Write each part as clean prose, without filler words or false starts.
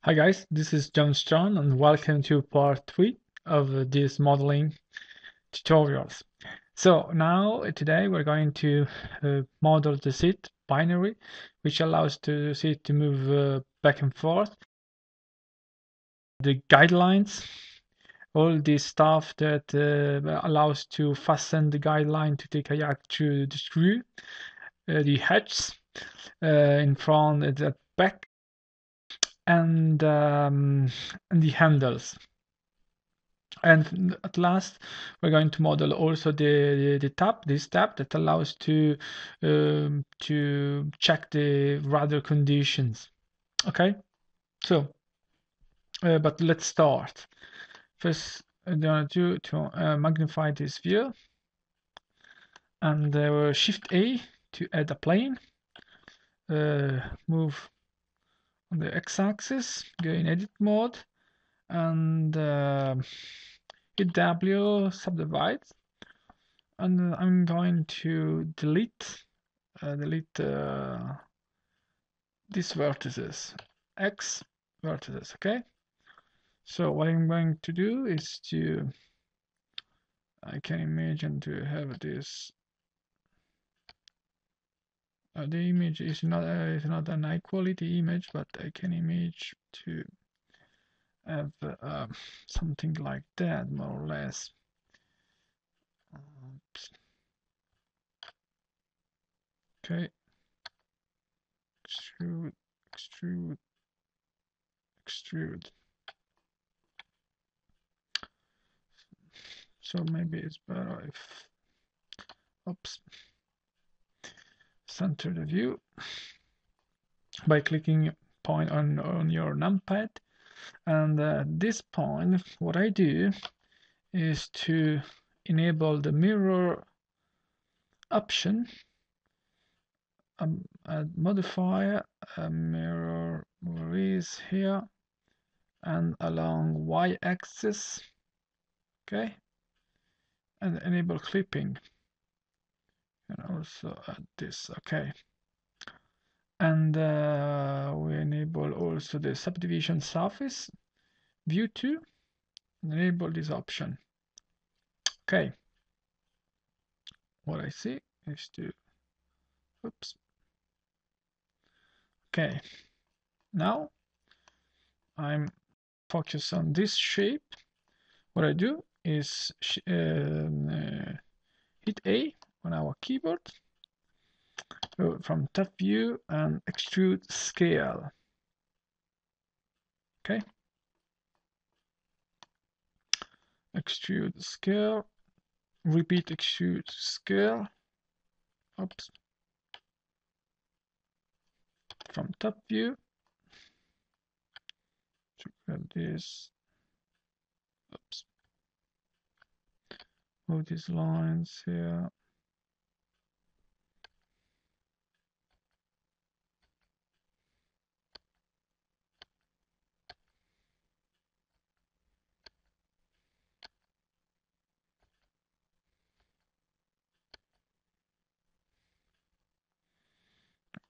Hi guys, this is John and welcome to part 3 of this modeling tutorials. So now today we're going to model the seat binary, which allows the seat to move back and forth. The guidelines, all this stuff that allows to fasten the guideline to the kayak through the screw, the hatches in front and at back, and the handles. And at last, we're going to model also this tab that allows to check the rudder conditions. Okay, so but let's start. First, I'm going to magnify this view and Shift A to add a plane. Move on the x-axis, go in edit mode, and hit W, subdivide, and I'm going to delete these vertices, X vertices. Okay. So what I'm going to do is I can imagine to have this. The image is not an high quality image, but I can image to have something like that, more or less. Oops. Okay. Extrude, extrude, extrude. So maybe it's better if, oops, center the view by clicking point on your numpad. And at this point, what I do is to enable the mirror option, modifier, mirror is here, and along y-axis, okay, and enable clipping, and also add this, okay. And we enable also the subdivision surface view to enable this option. Okay, what I see is to, oops, okay, now I'm focused on this shape. What I do is hit A on our keyboard, go from top view and extrude scale. Okay, extrude scale, repeat extrude scale. Oops, from top view to grab this. Oops, move these lines here.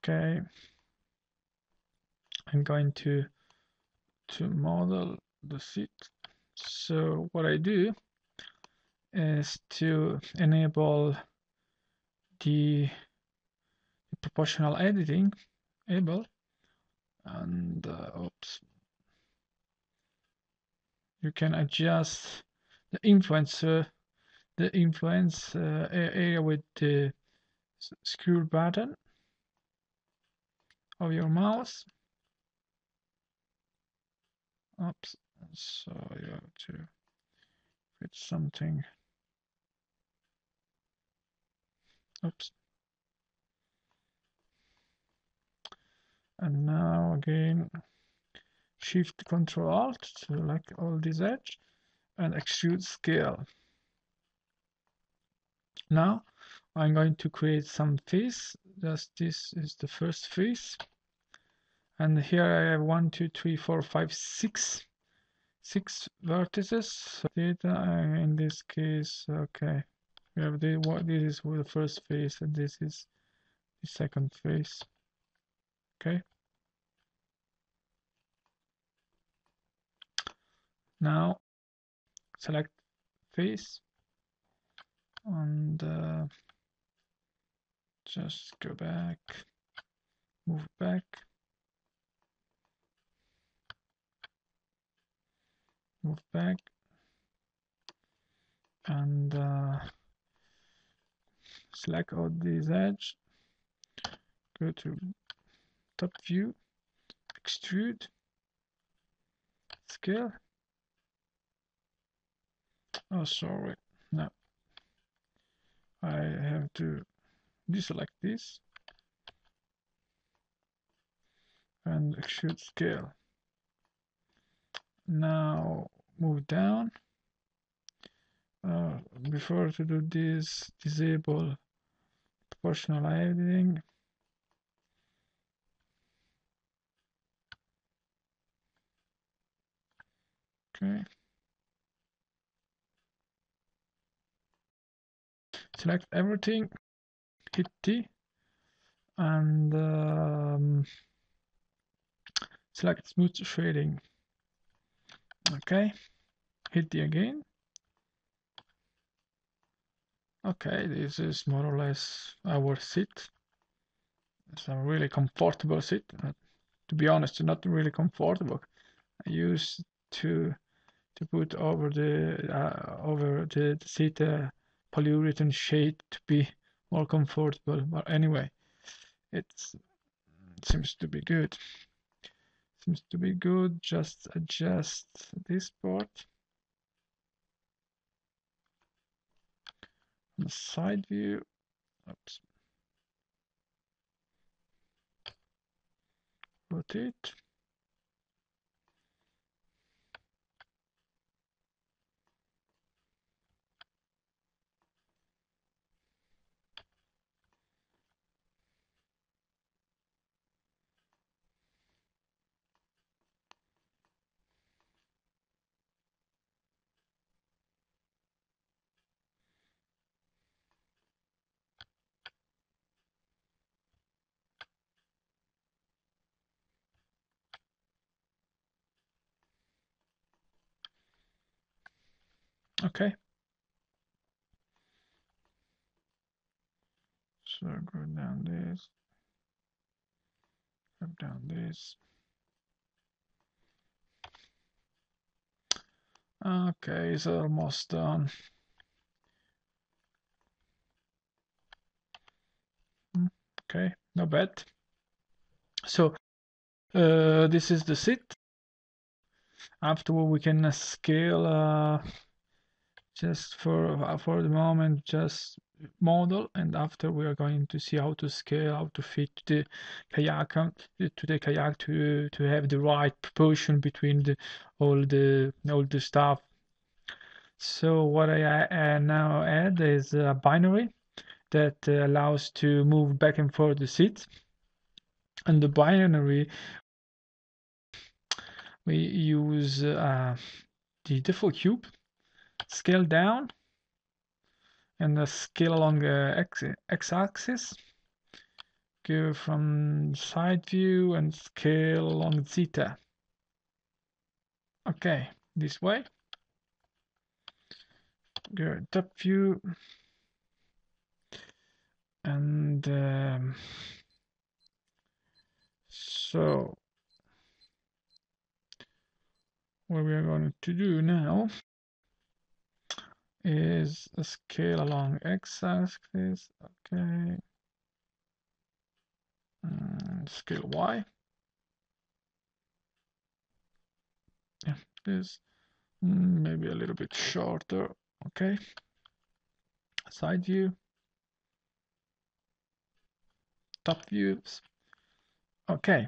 Okay, I'm going to model the seat. So what I do is to enable the proportional editing able, and oops, you can adjust the influence area with the scroll button of your mouse. Oops, so you have to fit something. Oops. And now again, Shift Control Alt to select all these edge and extrude scale. Now I'm going to create some face. Just this is the first face. And here I have 1, 2, 3, 4, 5, 6 vertices. So data in this case, okay. We have this is the first face and this is the second face. Okay. Now select face and just go back, move back, move back, and select all these edge, go to top view, extrude, scale. Oh, sorry, no, I have to deselect this and extrude scale. Now move down. Before to do this, disable proportional editing. Okay. Select everything, hit T, and select smooth shading. Okay, hit T again. Okay, this is more or less our seat. It's a really comfortable seat. To be honest, not really comfortable. I used to put over the seat polyurethane shade to be more comfortable. But anyway, it seems to be good. Seems to be good. Just adjust this part. On the side view. Oops. Rotate. Okay. So go down this. Go down this. Okay, it's almost done. Okay, not bad. So this is the seat. Afterward, we can scale just for the moment, just model, and after we are going to see how to scale, how to fit the kayak to the kayak to have the right proportion between all the stuff. So what I now add is a binary that allows to move back and forth the seats, and the binary we use the default cube, scale down, and the scale along the x-axis. Go from side view and scale along zeta. Okay, this way. Go top view and so what we are going to do now is a scale along x-axis. Okay, scale y. Yeah, this maybe a little bit shorter. Okay, side view, top views. Okay,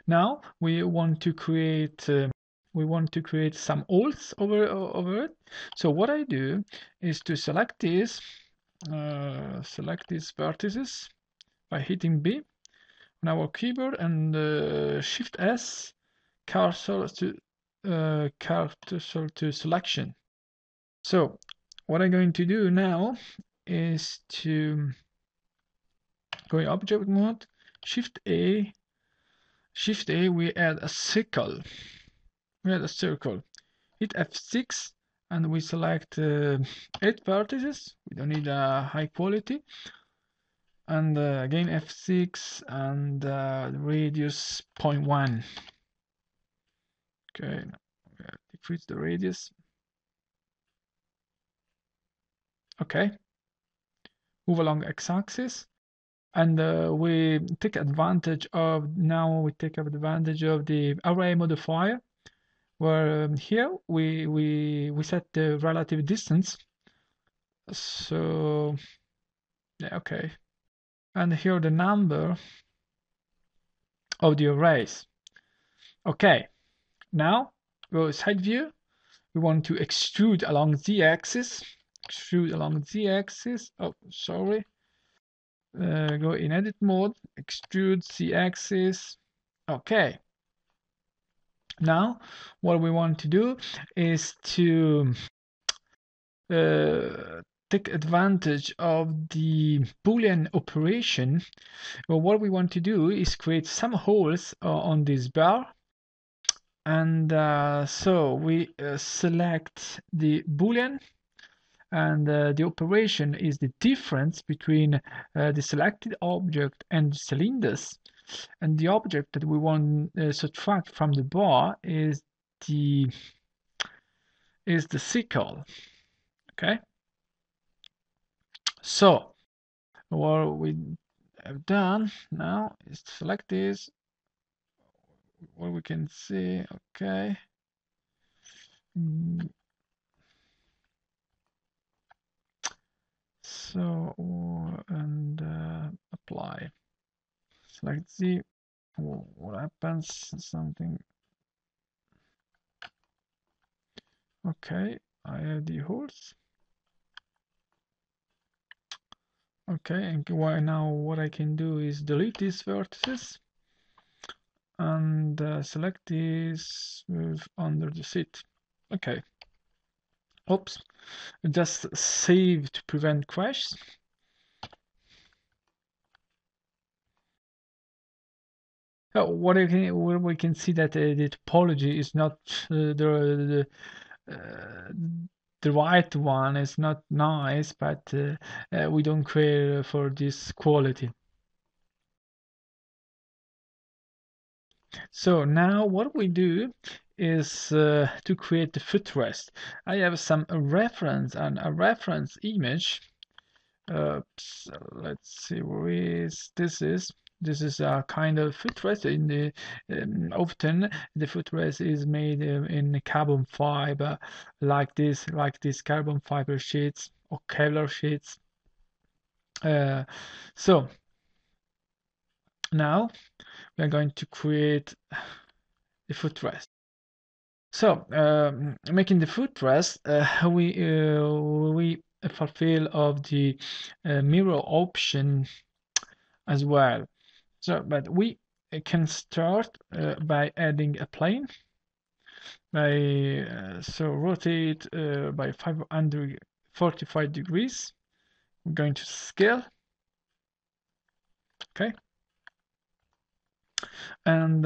now we want to create some alts over it. So what I do is to select these vertices by hitting B on our keyboard and Shift S, cursor to selection. So what I'm going to do now is to go in object mode, Shift A, we add a circle. we had a circle. Hit F6 and we select 8 vertices. We don't need a high quality. And again F6 and radius 0.1. Okay, decrease the radius. Okay, move along x-axis, and we take advantage of the array modifier, where here we set the relative distance. So yeah, okay, and here the number of the arrays. Okay, now go side view. We want to extrude along z-axis. Extrude along z-axis. Oh, sorry. Go in edit mode. Extrude z-axis. Okay. Now, what we want to do is to take advantage of the Boolean operation. Well, what we want to do is create some holes on this bar. And so we select the Boolean, and the operation is the difference between the selected object and the cylinders. And the object that we want to subtract from the bar is the sickle. Okay. So what we have done now is to select this. What we can see, okay. So and apply. Select Z. What happens? Something. Okay, I have the holes. Okay, and now what I can do is delete these vertices and select this, move under the seat. Okay. Oops, just save to prevent crash. What we can see that the topology is not the right one. Is not nice, but we don't care for this quality. So now what we do is to create the footrest. I have some reference and a reference image. So let's see where is this is. This is a kind of footrest. In the often the footrest is made in carbon fiber, like this carbon fiber sheets or Kevlar sheets. So now we are going to create the footrest. So making the footrest, we fulfill of the mirror option as well. So, but we can start by adding a plane. So rotate by 545 degrees. We're going to scale. Okay. And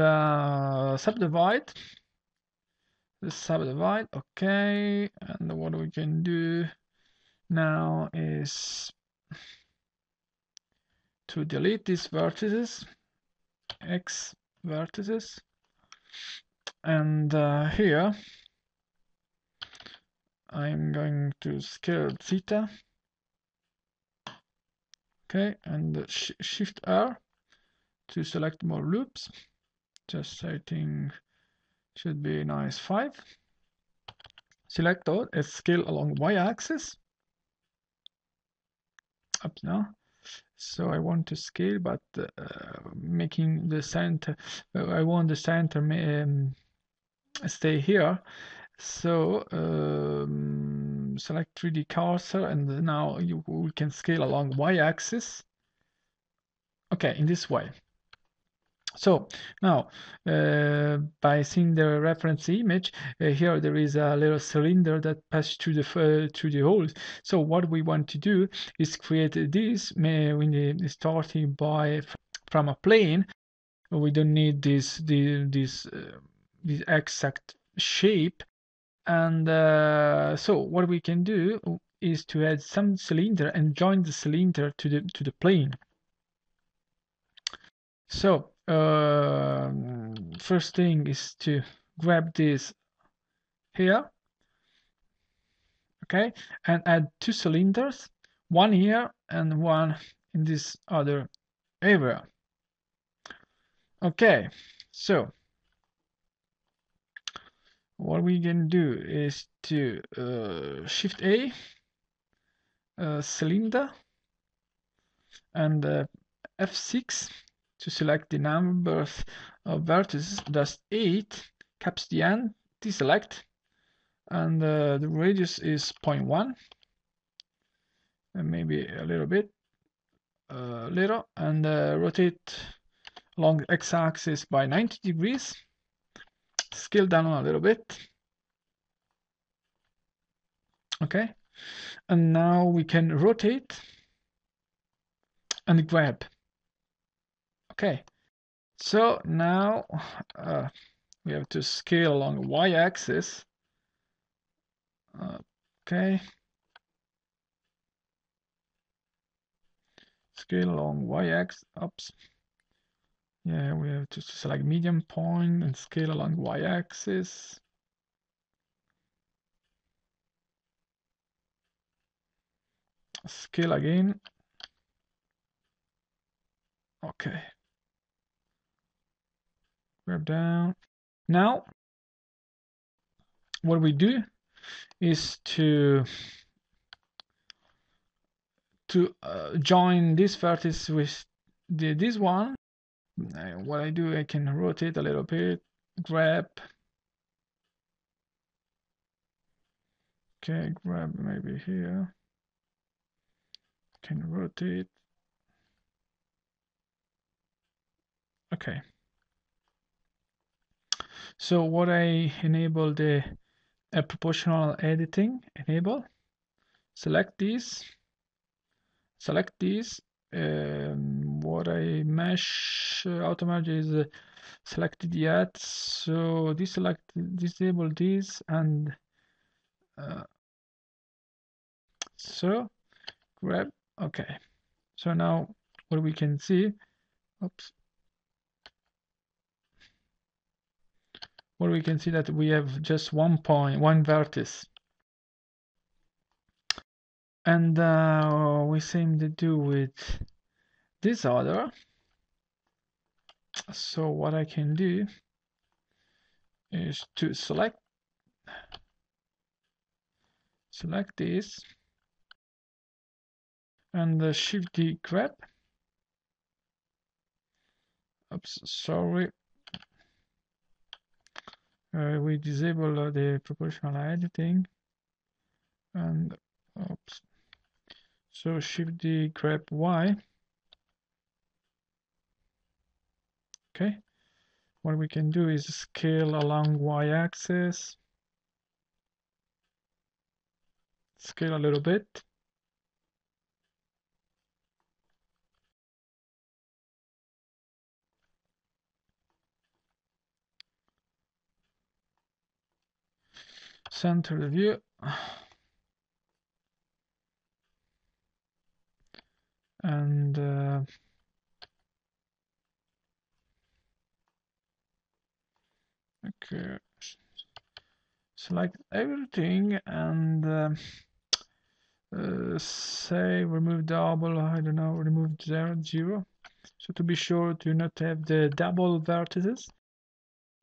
subdivide. Okay. And what we can do now is to delete these vertices, X vertices, and here I'm going to scale theta. Okay, and Shift R to select more loops. Just setting should be nice 5. Select all and scale along y-axis. Up now. So I want to scale, but making the center. I want the center stay here. So select 3D cursor, and now we can scale along y-axis. Okay, in this way. So now, by seeing the reference image, here there is a little cylinder that passes through the holes. So what we want to do is create this starting from a plane. We don't need this exact shape. And so what we can do is to add some cylinder and join the cylinder to the plane. So first thing is to grab this here, okay, and add two cylinders, one here and one in this other area. Okay, so what we can do is to Shift A, cylinder, and F6 to select the numbers of vertices. That's 8, caps the N, deselect, and the radius is 0.1, and maybe a little bit, little, and rotate along the x-axis by 90 degrees. Scale down a little bit. Okay, and now we can rotate and grab. Okay, so now we have to scale along the y-axis. Okay, scale along y-axis. Oops. Yeah, we have to select medium point and scale along y-axis. Scale again. Okay. Grab down. Now, what we do is to join this vertex with this one. What I do, I can rotate a little bit, grab. Okay, grab maybe here. Can rotate. Okay. So what I enable the proportional editing, enable, select this, what I mesh auto merge is selected yet, so disable this, and so grab. Okay, so now what we can see, oops, what we can see that we have just one vertex, and we same to do with this other. So what I can do is to select this and Shift D grab. Oops, sorry. We disable the proportional editing, and oops. So Shift D grab Y. Okay. What we can do is scale along y-axis, scale a little bit. Center the view. And okay, select everything and say remove double, I don't know, remove 0. So to be sure to not have the double vertices.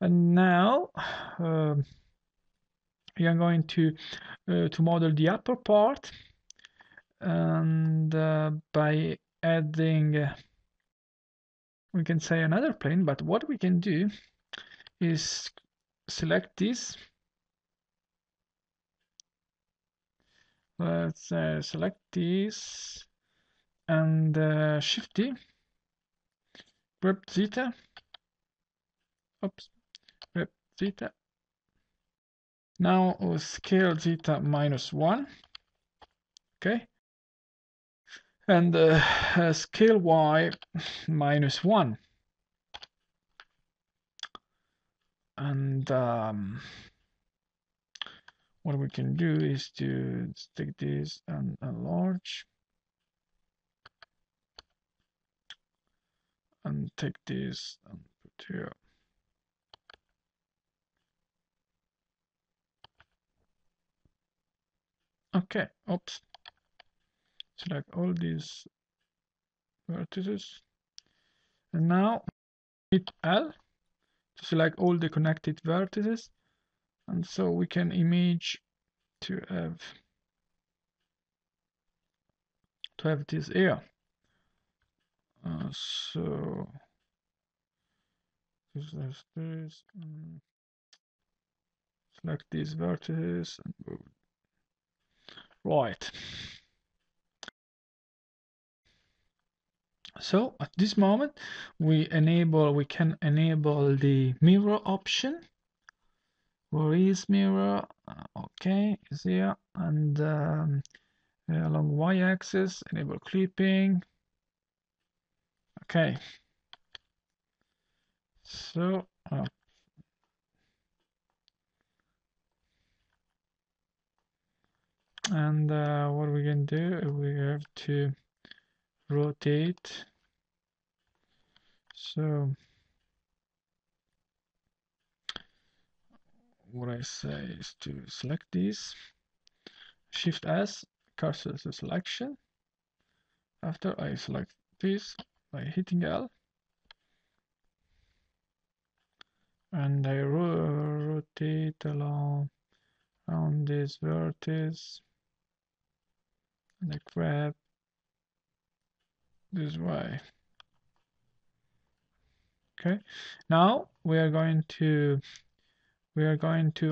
And now we are going to model the upper part, and by adding we can say another plane, but what we can do is select this. Let's select this and Shift D, grab zeta, oops, grab zeta. Now we'll scale zeta -1, okay, and scale y -1, and what we can do is to take this and enlarge, and take this and put here. Okay, oops. Select all these vertices, and now hit L to select all the connected vertices, and so we can image to have this here. So this, select these vertices and move. Right. So at this moment, we can enable the mirror option. Where is mirror? Okay, is here, and along y-axis, enable clipping. Okay. So and what we can do, we have to rotate. So what I say is to select this, Shift S, cursor to selection. After I select this by hitting L, and I rotate along around this vertex, and I grab this way. Okay, now we are going to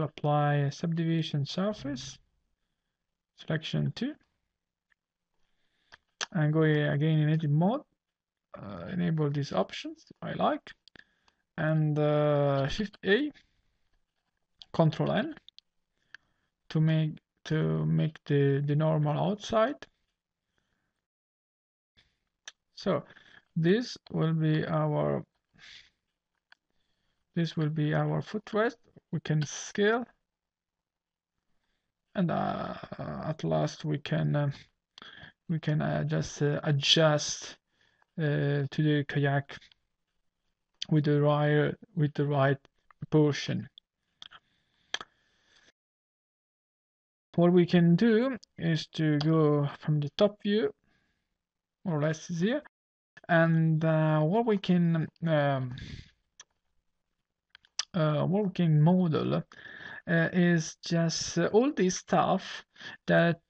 apply a subdivision surface, selection 2, and go again in edit mode, enable these options I like, and Shift A, Control N to make the normal outside. So this will be our footrest. We can scale, and at last we can just adjust to the kayak with the right proportion. What we can do is to go from the top view, more or less here, and what we can model is just all this stuff that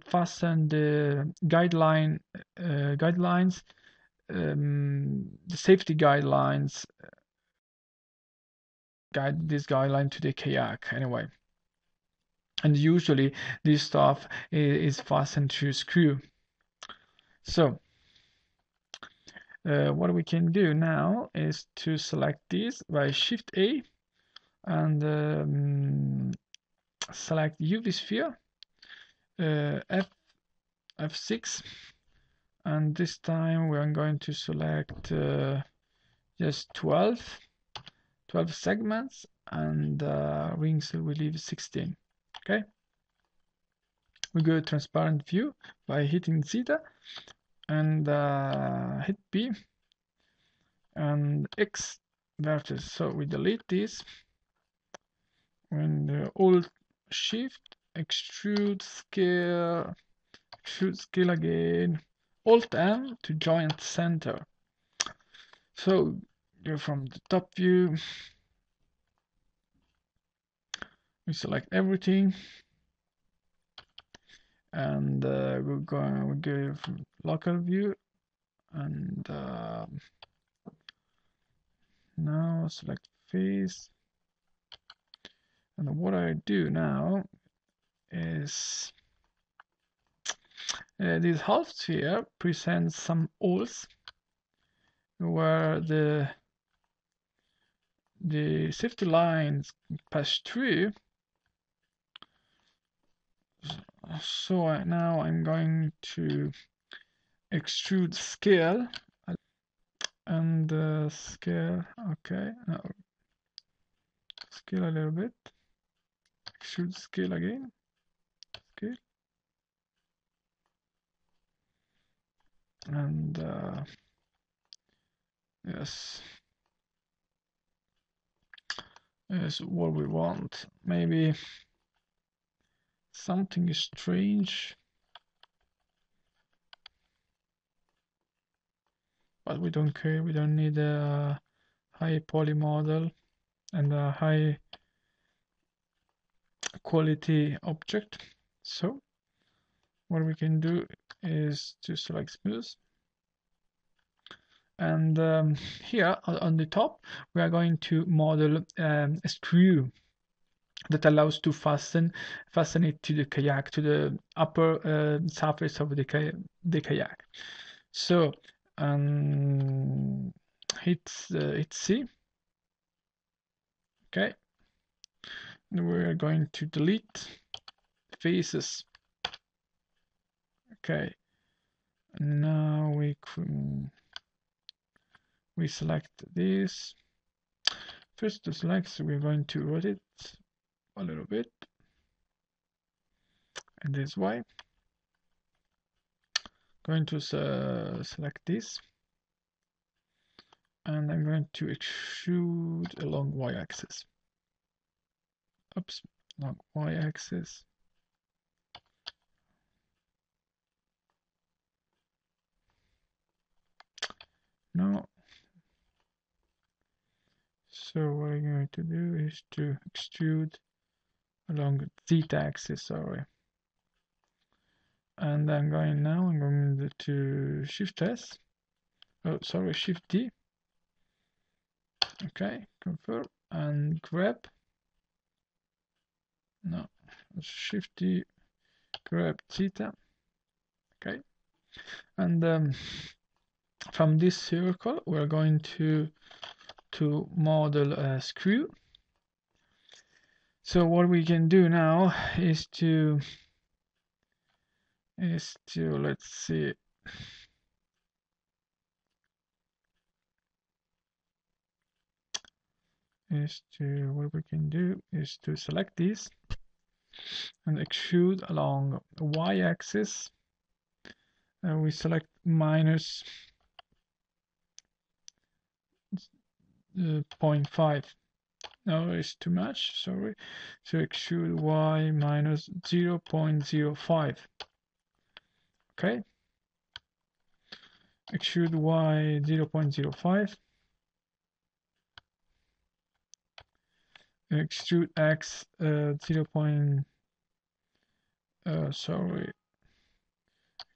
fasten the guidelines, the safety guidelines, this guideline to the kayak anyway. And usually this stuff is fastened to a screw. So what we can do now is to select this by Shift A and select UV sphere, F6, and this time we are going to select just 12 segments, and rings we leave 16. Okay, we go transparent view by hitting zeta, and hit B and X vertex. So we delete this, and Alt Shift, extrude scale again, Alt M to joint center. So go from the top view, we select everything, and we go from local view, and now select face. And what I do now is this half sphere presents some holes where the safety lines pass through. So now I'm going to extrude scale, and scale, okay, now scale a little bit, extrude scale again. Scale. And yes, is what we want. Maybe something strange, but we don't care. We don't need a high poly model and a high quality object. So what we can do is to select smooth, and here on the top we are going to model a screw that allows to fasten it to the kayak, to the upper surface of the kayak. So hit C. Okay, we're going to delete faces. Okay, now we select this. First to select, so we're going to rotate a little bit, and this way. Going to select this, and I'm going to extrude along y-axis. Oops, along y-axis. No. So what I'm going to do is to extrude along the theta axis, sorry. And I'm going to Shift S. Oh, sorry, Shift D. Okay, confirm and grab. No, Shift D, grab theta. Okay, and from this circle we're going to model a screw. So what we can do now is to let's see, what we can do is to select this and extrude along the y-axis. We select minus 0.5. No, it's too much, sorry. So extrude y minus 0.05. Okay. Extrude y 0.05. Extrude x 0. Sorry.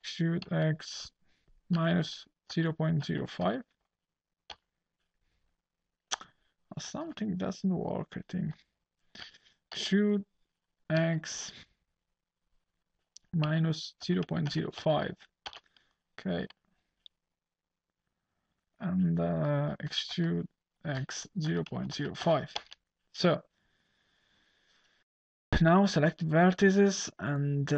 Extrude x minus 0.05. Something doesn't work, I think. Extrude x minus 0.05. Okay. And extrude x 0.05. So now select vertices, and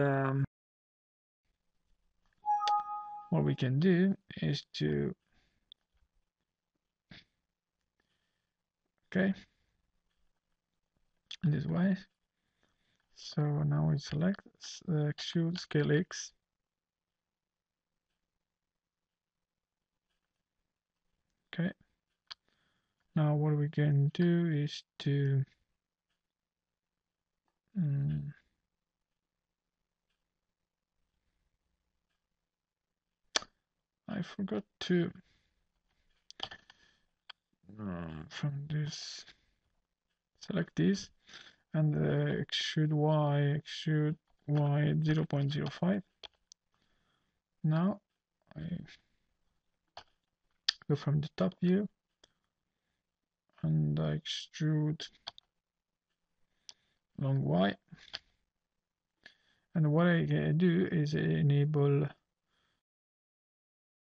what we can do is to in this way. So now we select extrude scale X. Okay. Now what we can do is to I forgot to from this select this and extrude y 0.05. Now I go from the top view and I extrude along y, and what I do is enable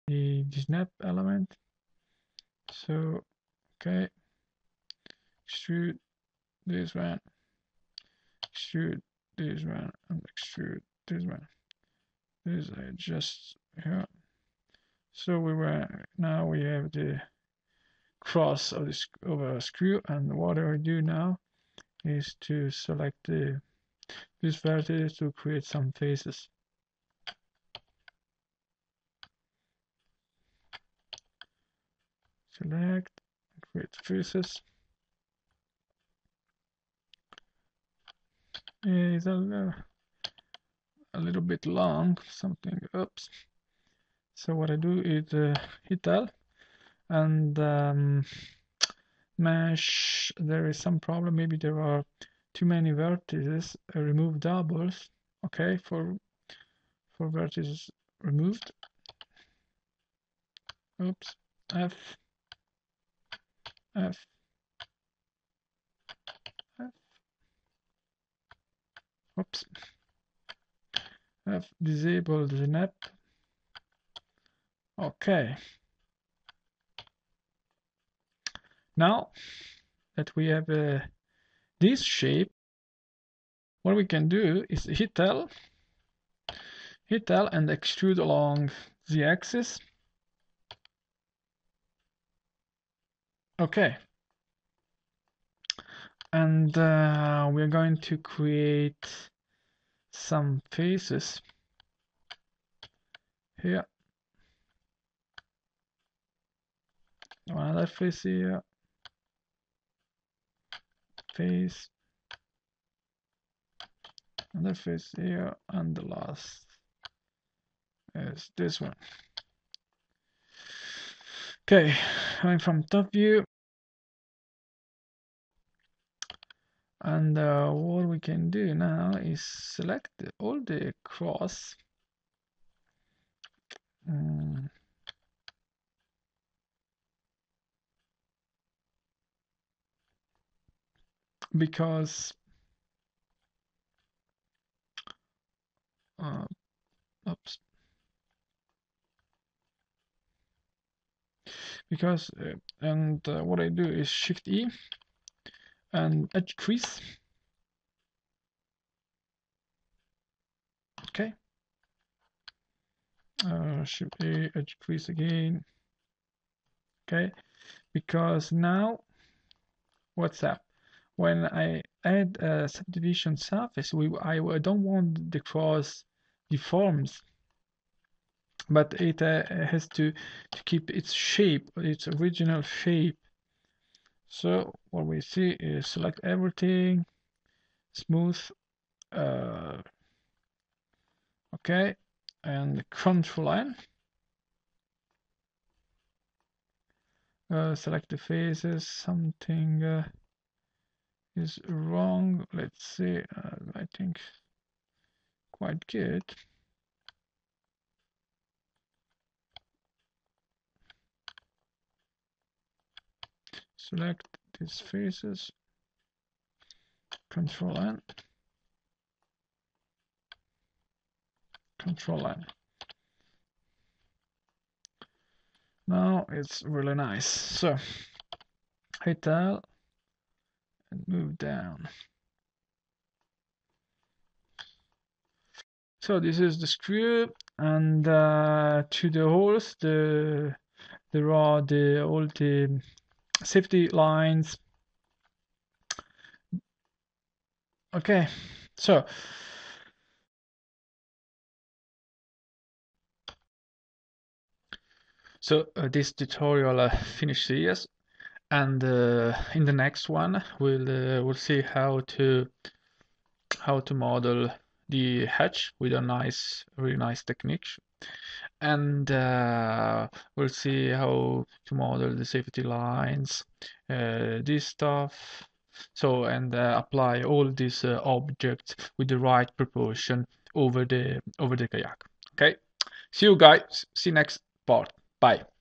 the snap element. So okay, extrude this one, extrude this one, and extrude this one. This I just here. So now we have the cross of a screw, and what I do now is to select the this vertex to create some faces. Select, create faces. It's a little bit long, something, oops. So what I do is hit L and mesh. There is some problem, maybe there are too many vertices. Remove doubles, okay, for vertices removed. Oops, F, F, F, oops, F, disable the snap. Okay. Now that we have this shape, what we can do is hit L and extrude along the axis. Okay. And we're going to create some faces here. Another face here. Face. Another face here. And the last is this one. Okay, going from top view. And what we can do now is select all the cross. Because oops. Because what I do is Shift E and edge crease. Okay. Shift A, edge crease again. Okay. Because now, what's up? When I add a subdivision surface, I don't want the cross deforms, but it has to keep its shape, its original shape. So what we see is select everything, smooth, okay, and Control N. Select the faces. Something is wrong. Let's see. I think quite good. Select these faces. Control N. Control N. Now it's really nice. So hit L and move down. So this is the screw, and to the holes there are all the safety lines. Okay, so this tutorial finished here, and in the next one we'll see how to model the hatch with a really nice technique, and we'll see how to model the safety lines, this stuff. So and apply all these objects with the right proportion over the kayak. Okay, see you guys. See you next part. Bye.